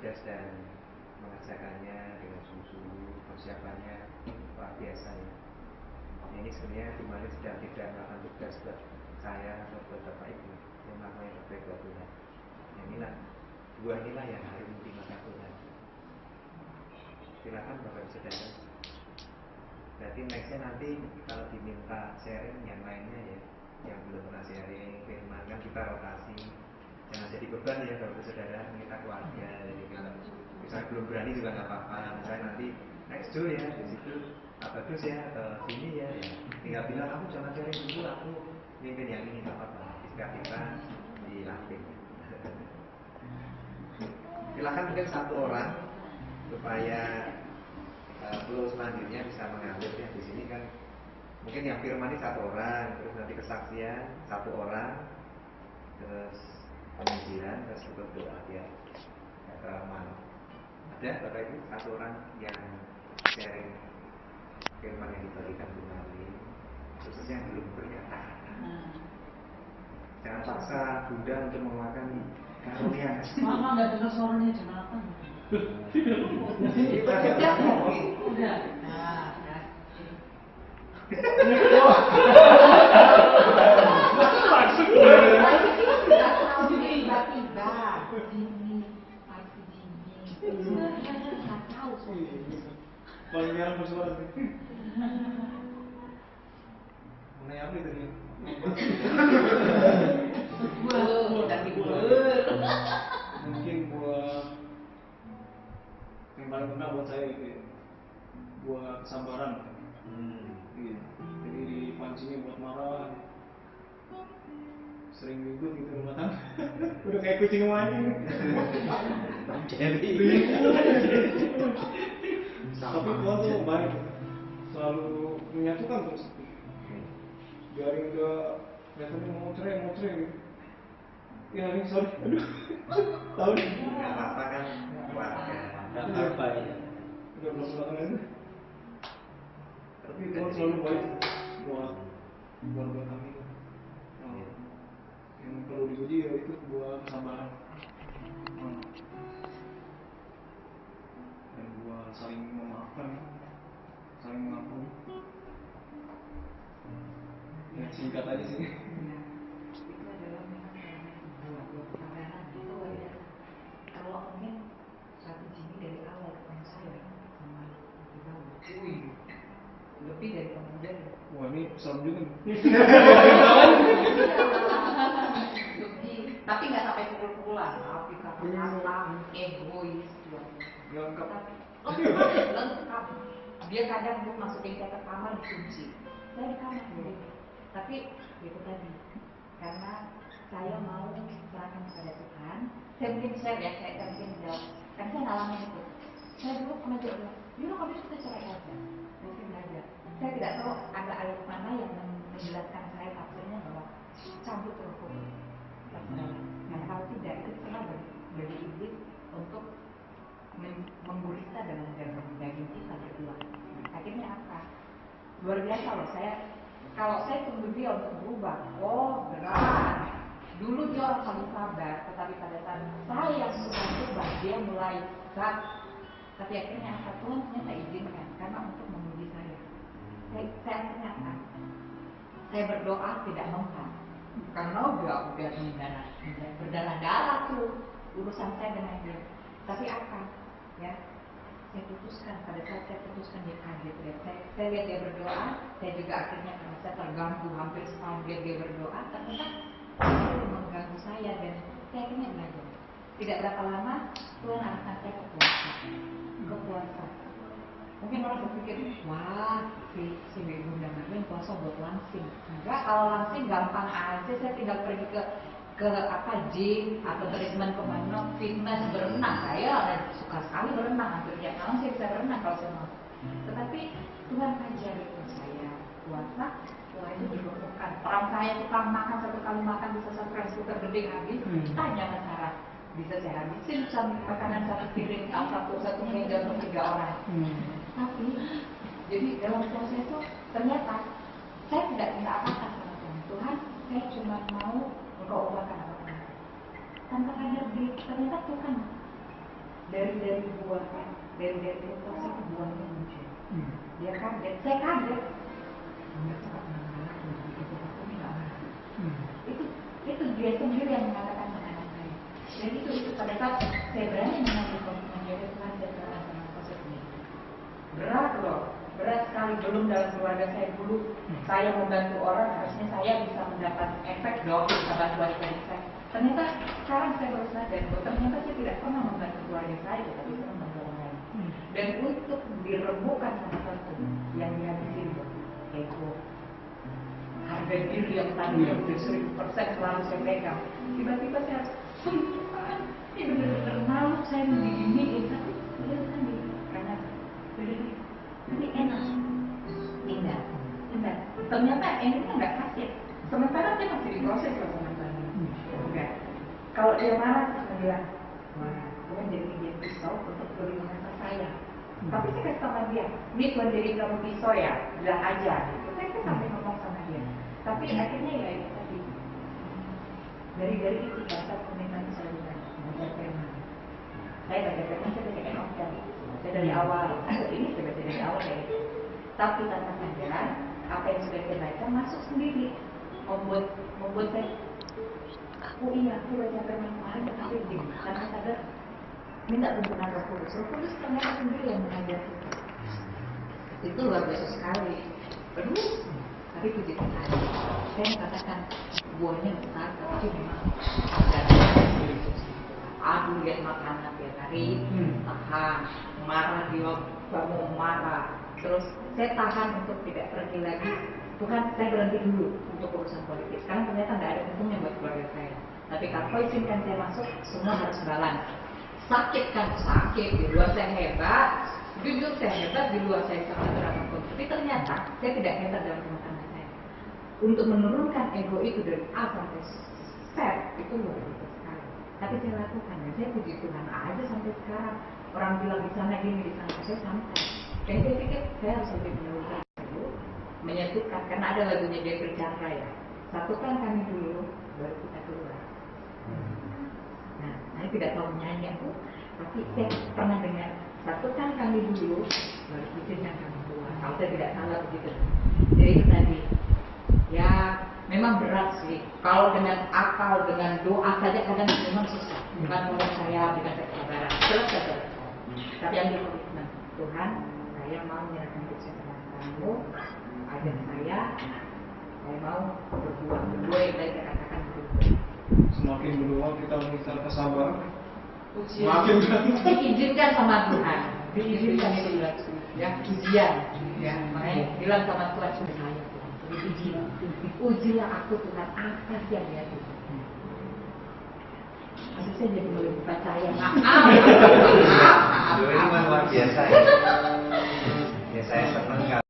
tugas dan mengerjakannya dengan sungguh-sungguh, persiapannya luar biasa ya. Ini sebenarnya dimana sedang tidak melakukan tugas buat saya atau buat Bapak Ibu, yang melakukan yang terbaik buat Tuhan. Inilah buah inilah yang harum di mata Tuhan. Silakan Bapak Ibu Saudara. Berarti nextnya nanti kalau diminta sharing yang lainnya ya, yang belum pernah sharing firman kan kita rotasi. Jangan jadi beban ya Bapak Ibu Saudara, kita keluarga. Jadi kalau misalnya belum berani juga nggak apa-apa. Saya nanti next dulu ya di situ. Bagus ya atau sini ya, tinggal bilang aku jangan sharing dulu, aku mimpin yang ini, nggak apa-apa. Kita dilatih. Silakan mungkin satu orang supaya flow selanjutnya bisa mengalir ya. Di sini kan mungkin yang firman ini satu orang, terus nanti kesaksian satu orang, terus pengajian, terus berdoa ya. Ada Bapak Ibu satu orang yang sharing firman yang dibagikan kembali, khususnya yang belum berkata. Jangan paksa Bunda untuk mengeluarkan karunia. Mama nggak dengar suaranya Jonathan. Udah. Tiba-tiba Jimmy, pasti Jimmy. Nggak tahu sih. Paling jarang bersuara sih. Mengenai apa itu nih? Mungkin buat yang paling penting buat saya itu ya, buat kesabaran. Iya. Jadi dipancingnya buat marah, sering ribut gitu rumah tangga. Udah kayak kucing sama anjing. Tapi Tuhan tuh baik, selalu menyatukan terus. Biarin udah biasanya mau cerai gitu. Ya ini sorry, aduh, tahu nih. Nggak apa-apa kan, keluarga. Nggak apa ya. Udah belum itu. Tapi Tuhan selalu baik buat keluarga kami. Yang perlu diuji ya itu buat kesabaran. Dan buat saling memaafkan, saling mengampuni. Ya singkat aja sih. Itu adalah memang kesabaran itu ya. Kalau mungkin satu Jimmy dari awal ketemu saya sama lebih bagus. Lebih dari kemudian. Wah ini serem juga. Tapi nggak sampai pukul-pukulan, tapi kata-kata egois Lengkap. lengkap. Dia kadang mau masukin saya ke kamar dikunci. Saya di kamar sendiri. Tapi itu tadi, karena saya mau serahkan kepada Tuhan. Saya mungkin share ya, saya mungkin jawab. Karena saya ngalamin itu. Saya dulu pernah bilang, kamu kita cerai aja. Saya belajar. Saya tidak tahu ada ayat mana yang menjelaskan saya tafsirnya bahwa cabut rokok. Nah, kalau tidak itu pernah bagi iblis untuk menggurita dengan daging kita berdua. Akhirnya apa? Luar biasa loh kalau saya tunggu dia untuk berubah, berat. Dulu dia orang paling sabar, tetapi pada saat saya yang sudah berubah, dia mulai berat. Tapi akhirnya apa? Tuhan ternyata izinkan karena untuk menguji saya. Saya akhirnya apa? Saya berdoa tidak mempan. Karena udah berdarah-darah tuh urusan saya dengan dia. Tapi apa? Ya, saya putuskan pada saat saya putuskan dia kaget ya. Saya lihat dia berdoa, saya juga akhirnya karena saya terganggu hampir setahun dia berdoa, ternyata itu mengganggu saya dan saya akhirnya belajar. Tidak berapa lama Tuhan arahkan saya ke puasa. Mungkin orang berpikir, wah si Bunda Marlin puasa buat langsing. Enggak, kalau langsing gampang aja, saya tinggal pergi ke gym atau treatment ke mana, fitness, berenang. Saya suka sekali berenang, hampir tiap malam saya bisa berenang kalau saya mau. Tetapi Tuhan ajari saya puasa, setelah itu dibekukan. Orang saya tukang makan, satu kali makan bisa surprise cooker gede habis. Tanya ke Sarah, bisa saya habisin makanan satu piring satu meja untuk 3 orang. Tapi jadi dalam puasa itu ternyata saya tidak minta apa-apa sama Tuhan. Tuhan, saya cuma mau Engkau ubahkan apa-apa. Tanpa sadar ternyata Tuhan dari buahnya, dari proses buahnya muncul. Dia kaget, saya kaget. Itu dia sendiri yang mengatakan ke anak saya. Dan itu pada saat saya berani mengambil komitmen dari Tuhan, saya berani sama proses ini. Berat loh, berat sekali. Belum dalam keluarga saya dulu, saya membantu orang, harusnya saya bisa mendapat efek dong, bisa bantuan dari saya. Ternyata sekarang saya baru sadar bahwa ternyata saya tidak pernah membantu keluarga saya, tapi saya membantu orang lain. Dan untuk dirembukan sama satu yang dihabisin ego, harga diri yang tadi udah 1000% selalu saya pegang, tiba-tiba saya Tuhan, ini benar-benar malu saya begini, tapi dia tadi karena ini enak, indah. Ternyata endingnya nggak kasih. Sementara dia masih diproses loh teman-teman. Enggak. Kalau dia marah terus bilang, wah, Tuhan jadi pisau untuk perlindungan saya. Tapi saya kasih sama dia, ini Tuhan jadi kamu pisau ya, bilang aja. Gitu. Saya sampai ngomong sama dia. Tapi akhirnya ya itu tadi. Dari itu dasar komitmen saya juga belajar firman. Saya baca firman, saya baca novel. Saya dari awal, ini saya baca dari awal kayak gitu. Tapi tanpa sadar, apa yang sudah saya baca masuk sendiri, membuat saya, oh iya, aku baca firman kemarin, tapi begini, tanpa sadar, minta tuntunan Roh Kudus. Roh Kudus ternyata sendiri yang mengajar kita. Itu luar biasa sekali. Terus, tapi puji Tuhan, saya mengatakan buahnya besar, tapi memang ada itu. Aduh, lihat makanan tiap hari, tahan, marah dia, mau marah. Terus saya tahan untuk tidak pergi lagi. Tuhan, saya berhenti dulu untuk urusan politik. Sekarang ternyata nggak ada untungnya buat keluarga saya. Tapi kalau kau izinkan saya masuk, semua harus balance. Sakit kan sakit, di luar saya hebat, jujur saya hebat, di luar saya sangat berapapun. Tapi ternyata saya tidak hebat dalam rumah tangga saya. Untuk menurunkan ego itu dari A sampai Z itu luar biasa sekali. Tapi saya lakukan, dan saya puji Tuhan aja sampai sekarang. Orang bilang di sana gini, di sana saya santai. Dan saya pikir saya harus lebih menurunkan dulu, menyatukan, karena ada lagunya dia bercanda ya. Satukan kami dulu, baru kita keluar. Nah, saya tidak tahu menyanyi aku, tapi saya pernah dengar, satukan kami dulu, baru izinkan kami keluar. Kalau saya tidak salah begitu. Jadi itu tadi, ya memang berat sih. Kalau dengan akal, dengan doa saja kadang memang susah. Bukan oleh saya, bukan kesabaran. Selesai. Tapi yang dikomitmen, Tuhan, saya mau menyerahkan hidup saya kepada kamu, ajar saya mau berbuat berdua yang tadi saya katakan berbuat. Semakin berdoa kita meminta kesabaran, semakin diizinkan sama Tuhan, diizinkan itu berat, ya ujian, ya makanya bilang sama Tuhan sudah saya Tuhan, ujilah aku Tuhan, apa sih yang dia tuh? Masih saya jadi lebih percaya, ini luar biasa ya. Ya saya senang